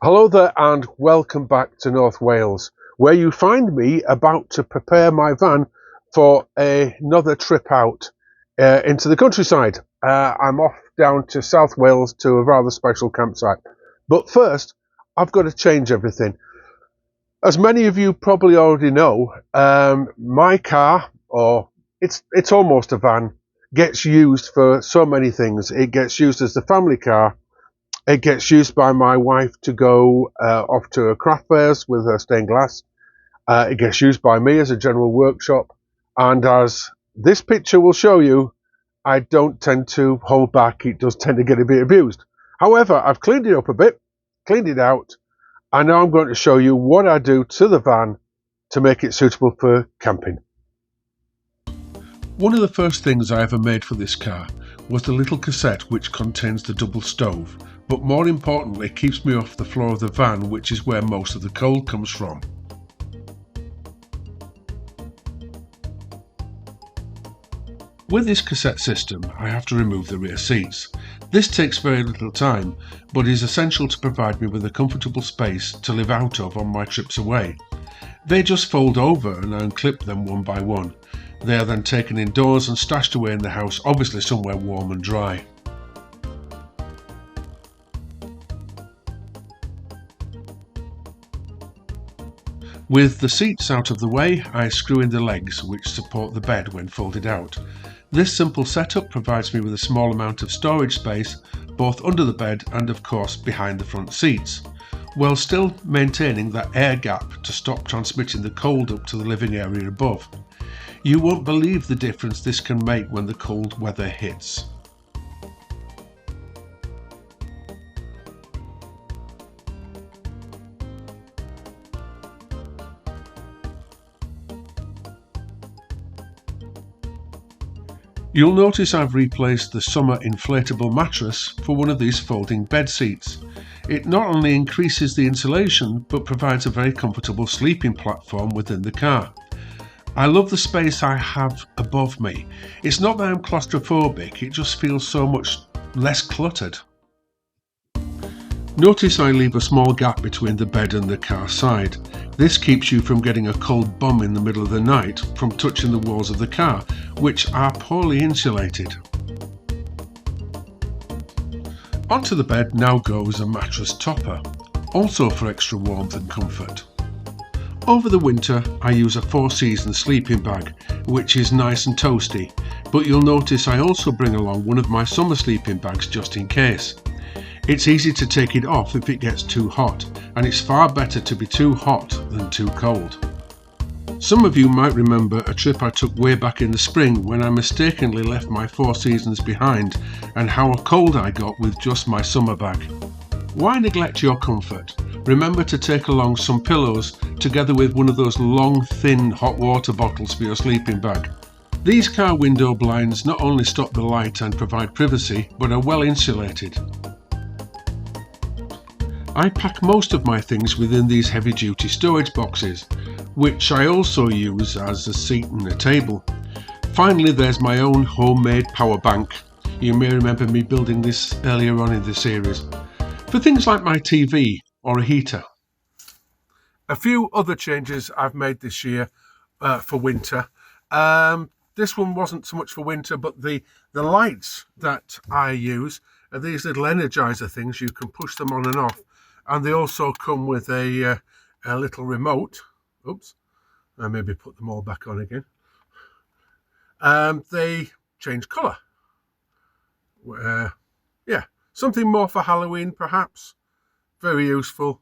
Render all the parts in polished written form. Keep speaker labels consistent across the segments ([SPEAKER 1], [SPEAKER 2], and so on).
[SPEAKER 1] Hello there and welcome back to North Wales, where you find me about to prepare my van for another trip out into the countryside. I'm off down to South Wales to a rather special campsite. But first, I've got to change everything. As many of you probably already know, my car, or it's almost a van, gets used for so many things. It gets used as the family car. It gets used by my wife to go off to her craft fairs with her stained glass. It gets used by me as a general workshop. And as this picture will show you, I don't tend to hold back. It does tend to get a bit abused. However, I've cleaned it up a bit, cleaned it out, and now I'm going to show you what I do to the van to make it suitable for camping. One of the first things I ever made for this car was the little cassette which contains the double stove, but more importantly keeps me off the floor of the van, which is where most of the cold comes from. With this cassette system, I have to remove the rear seats. This takes very little time, but is essential to provide me with a comfortable space to live out of on my trips away. They just fold over and I unclip them one by one. They are then taken indoors and stashed away in the house, obviously somewhere warm and dry. With the seats out of the way, I screw in the legs which support the bed when folded out. This simple setup provides me with a small amount of storage space, both under the bed and of course behind the front seats, while still maintaining that air gap to stop transmitting the cold up to the living area above. You won't believe the difference this can make when the cold weather hits. You'll notice I've replaced the summer inflatable mattress for one of these folding bed seats. It not only increases the insulation but provides a very comfortable sleeping platform within the car. I love the space I have above me. It's not that I'm claustrophobic, it just feels so much less cluttered. Notice I leave a small gap between the bed and the car side. This keeps you from getting a cold bum in the middle of the night from touching the walls of the car, which are poorly insulated. Onto the bed now goes a mattress topper, also for extra warmth and comfort. Over the winter I use a 4-season sleeping bag, which is nice and toasty, but you'll notice I also bring along one of my summer sleeping bags just in case. It's easy to take it off if it gets too hot, and it's far better to be too hot than too cold. Some of you might remember a trip I took way back in the spring when I mistakenly left my 4 seasons behind, and how cold I got with just my summer bag. Why neglect your comfort? Remember to take along some pillows together with one of those long thin hot water bottles for your sleeping bag. These car window blinds not only stop the light and provide privacy, but are well insulated. I pack most of my things within these heavy-duty storage boxes, which I also use as a seat and a table. Finally, there's my own homemade power bank. You may remember me building this earlier on in the series, for things like my TV or a heater. A few other changes I've made this year for winter. This one wasn't so much for winter, but the lights that I use are these little energizer things. You can push them on and off. And they also come with a little remote. Oops, I maybe put them all back on again. They change colour. Yeah, something more for Halloween perhaps. Very useful.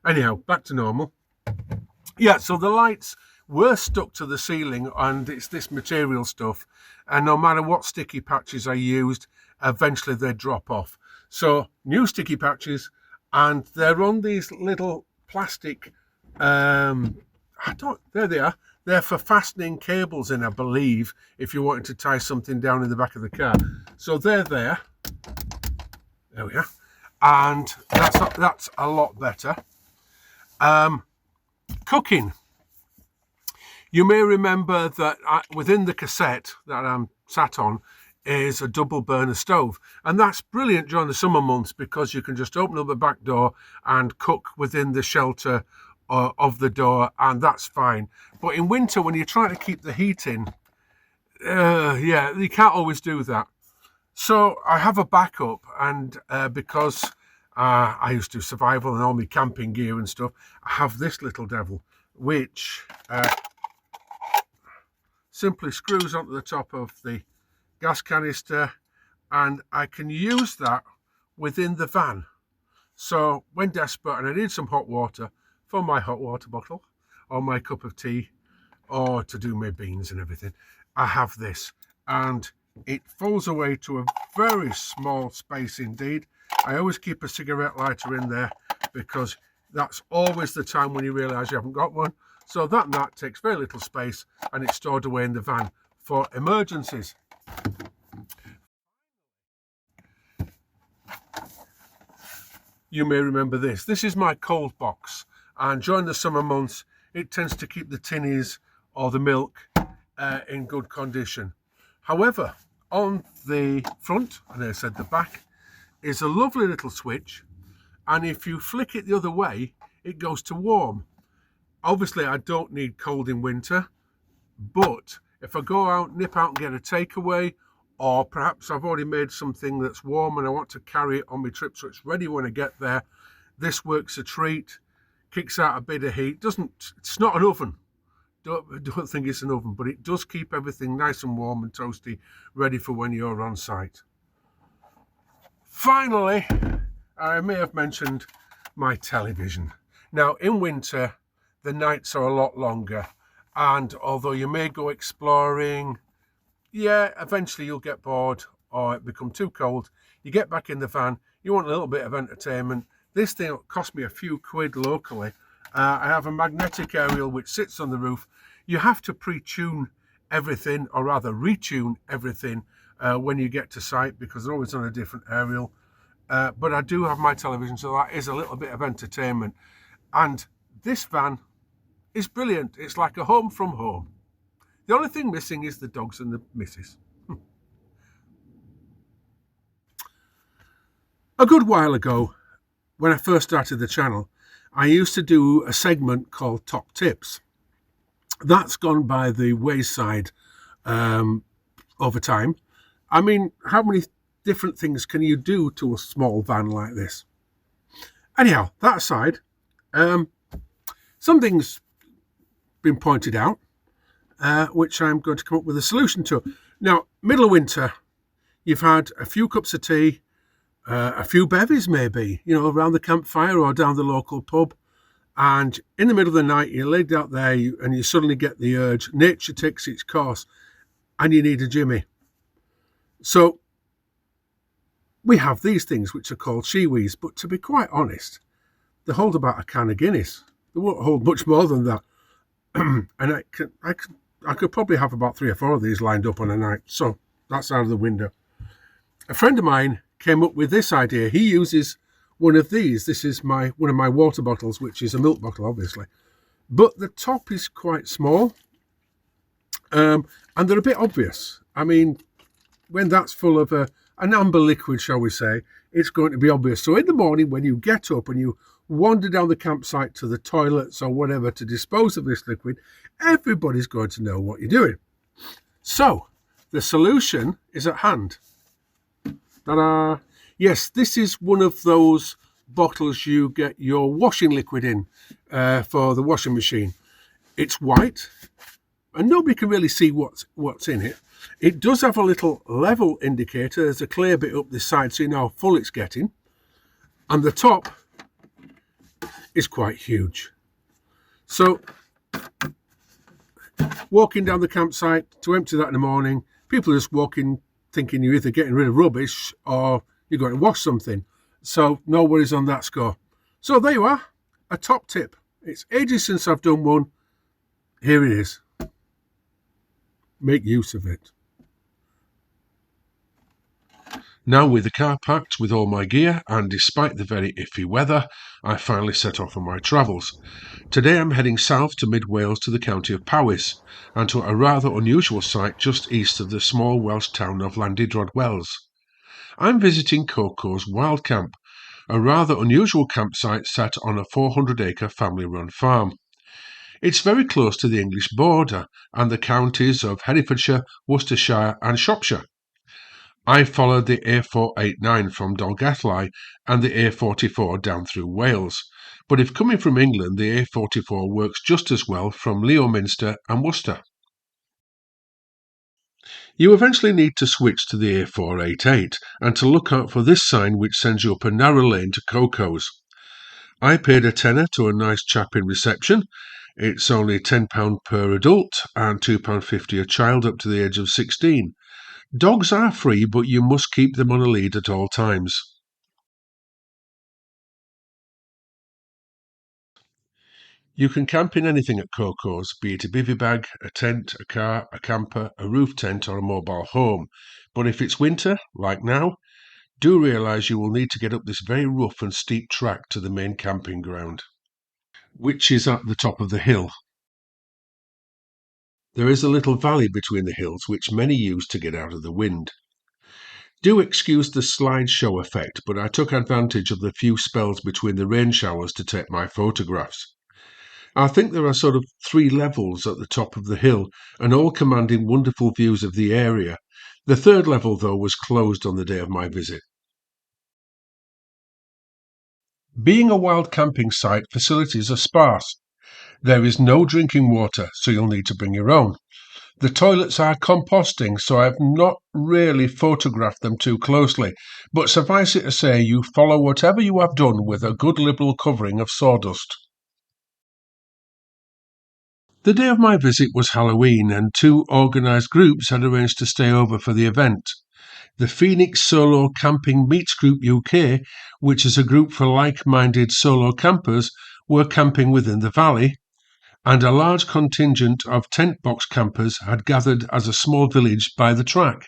[SPEAKER 1] Anyhow, back to normal. Yeah, so the lights were stuck to the ceiling, and it's this material stuff. And no matter what sticky patches I used, eventually they drop off. So new sticky patches. And they're on these little plastic, there they are. They're for fastening cables in, I believe, if you're wanting to tie something down in the back of the car. So they're there. There we are. And that's a lot better. Cooking. You may remember that within the cassette that I'm sat on is a double burner stove, and that's brilliant during the summer months because you can just open up the back door and cook within the shelter of the door, and that's fine. But in winter, when you're trying to keep the heat in, yeah, you can't always do that. So I have a backup, and because I used to survival and all my camping gear and stuff, I have this little devil, which simply screws onto the top of the gas canister, and I can use that within the van. So when desperate and I need some hot water for my hot water bottle or my cup of tea or to do my beans and everything, I have this, and it falls away to a very small space indeed. I always keep a cigarette lighter in there because that's always the time when you realise you haven't got one. So that takes very little space, and it's stored away in the van for emergencies. You may remember this. This is my cold box, and during the summer months it tends to keep the tinnies or the milk in good condition. However, on the front, and I said the back, is a lovely little switch, and if you flick it the other way, it goes to warm. Obviously, I don't need cold in winter, but if I go out, nip out and get a takeaway, or perhaps I've already made something that's warm and I want to carry it on my trip so it's ready when I get there, this works a treat, kicks out a bit of heat. It's not an oven. Don't think it's an oven, but it does keep everything nice and warm and toasty, ready for when you're on site. Finally, I may have mentioned my television. Now, in winter, the nights are a lot longer, and although you may go exploring, yeah, eventually you'll get bored or it become too cold. You get back in the van, you want a little bit of entertainment. This thing cost me a few quid locally. I have a magnetic aerial which sits on the roof. You have to pre-tune everything, or rather retune everything when you get to site, because they're always on a different aerial. But I do have my television, so that is a little bit of entertainment. And this van is brilliant. It's like a home from home. The only thing missing is the dogs and the missus. A good while ago, when I first started the channel, I used to do a segment called Top Tips. That's gone by the wayside over time. I mean, how many different things can you do to a small van like this? Anyhow, that aside, something's been pointed out, which I'm going to come up with a solution to. Now, middle of winter, you've had a few cups of tea, a few bevies maybe, around the campfire or down the local pub, and in the middle of the night, you're laid out there and you suddenly get the urge, nature takes its course, and you need a jimmy. So we have these things which are called shiwis, but to be quite honest, they hold about a can of Guinness. They won't hold much more than that. And I could probably have about 3 or 4 of these lined up on a night. So that's out of the window. A friend of mine came up with this idea. He uses one of these. This is one of my water bottles, which is a milk bottle, obviously. But the top is quite small. And they're a bit obvious. I mean, when that's full of an amber liquid, shall we say, it's going to be obvious. So in the morning, when you get up and you wander down the campsite to the toilets or whatever to dispose of this liquid, everybody's going to know what you're doing. So the solution is at hand. Ta-da! Yes, this is one of those bottles you get your washing liquid in for the washing machine. It's white and nobody can really see what's in it. It does have a little level indicator. There's a clear bit up this side so you know how full it's getting. And the top is quite huge. So walking down the campsite to empty that in the morning, people are just walking thinking you're either getting rid of rubbish or you're going to wash something. So no worries on that score. So there you are, a top tip. It's ages since I've done one. Here it is. Make use of it. Now with the car packed with all my gear, and despite the very iffy weather, I finally set off on my travels. Today I'm heading south to mid-Wales to the county of Powys, and to a rather unusual site just east of the small Welsh town of Llandudrod-Wells. I'm visiting Coco's Wild Camp, a rather unusual campsite set on a 400-acre family-run farm. It's very close to the English border and the counties of Herefordshire, Worcestershire and Shropshire. I followed the A489 from Dolgellau and the A44 down through Wales, but if coming from England, the A44 works just as well from Leominster and Worcester. You eventually need to switch to the A488 and to look out for this sign which sends you up a narrow lane to Coco's. I paid a tenner to a nice chap in reception. It's only £10 per adult and £2.50 a child up to the age of 16. Dogs are free, but you must keep them on a lead at all times. You can camp in anything at Coco's, be it a bivy bag, a tent, a car, a camper, a roof tent or a mobile home. But if it's winter, like now, do realise you will need to get up this very rough and steep track to the main camping ground, which is at the top of the hill. There is a little valley between the hills which many use to get out of the wind. Do excuse the slideshow effect, but I took advantage of the few spells between the rain showers to take my photographs. I think there are sort of 3 levels at the top of the hill, and all commanding wonderful views of the area. The third level, though, was closed on the day of my visit. Being a wild camping site, facilities are sparse. There is no drinking water, so you'll need to bring your own. The toilets are composting, so I've not really photographed them too closely, but suffice it to say you follow whatever you have done with a good liberal covering of sawdust. The day of my visit was Halloween, and 2 organised groups had arranged to stay over for the event. The Phoenix Solo Camping Meets Group UK, which is a group for like-minded solo campers, were camping within the valley, and a large contingent of tent box campers had gathered as a small village by the track.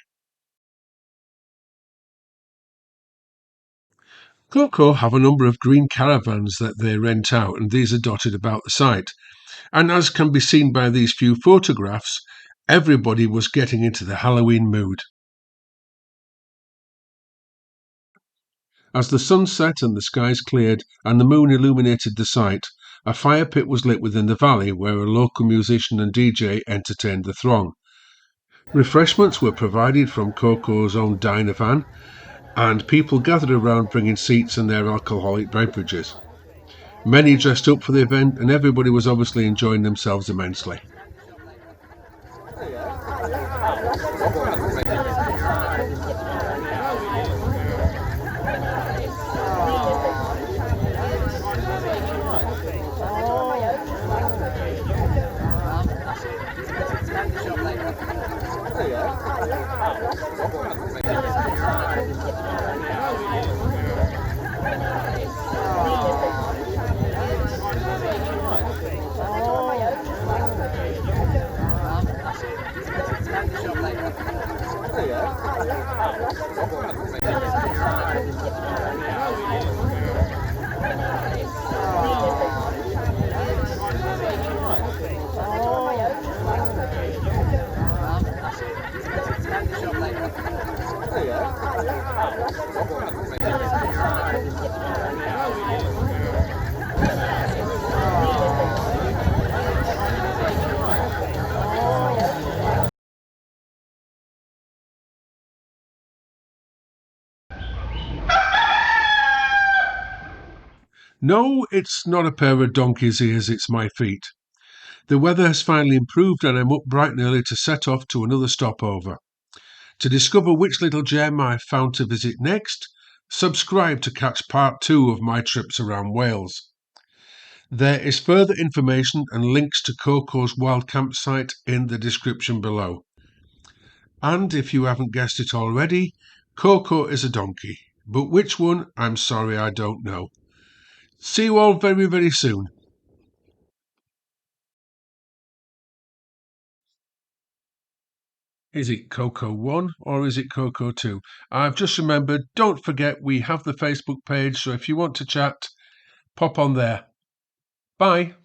[SPEAKER 1] Coco have a number of green caravans that they rent out, and these are dotted about the site. And as can be seen by these few photographs, everybody was getting into the Halloween mood. As the sun set and the skies cleared and the moon illuminated the site, a fire pit was lit within the valley where a local musician and DJ entertained the throng. Refreshments were provided from Coco's own diner van, and people gathered around bringing seats and their alcoholic beverages. Many dressed up for the event, and everybody was obviously enjoying themselves immensely. No, it's not a pair of donkey's ears, it's my feet. The weather has finally improved and I'm up bright and early to set off to another stopover. To discover which little gem I've found to visit next, subscribe to catch part 2 of my trips around Wales. There is further information and links to Coco's wild campsite in the description below. And if you haven't guessed it already, Coco is a donkey. But which one, I'm sorry I don't know. See you all very, very soon. Is it Coco 1 or is it Coco 2? I've just remembered, don't forget we have the Facebook page, so if you want to chat, pop on there. Bye.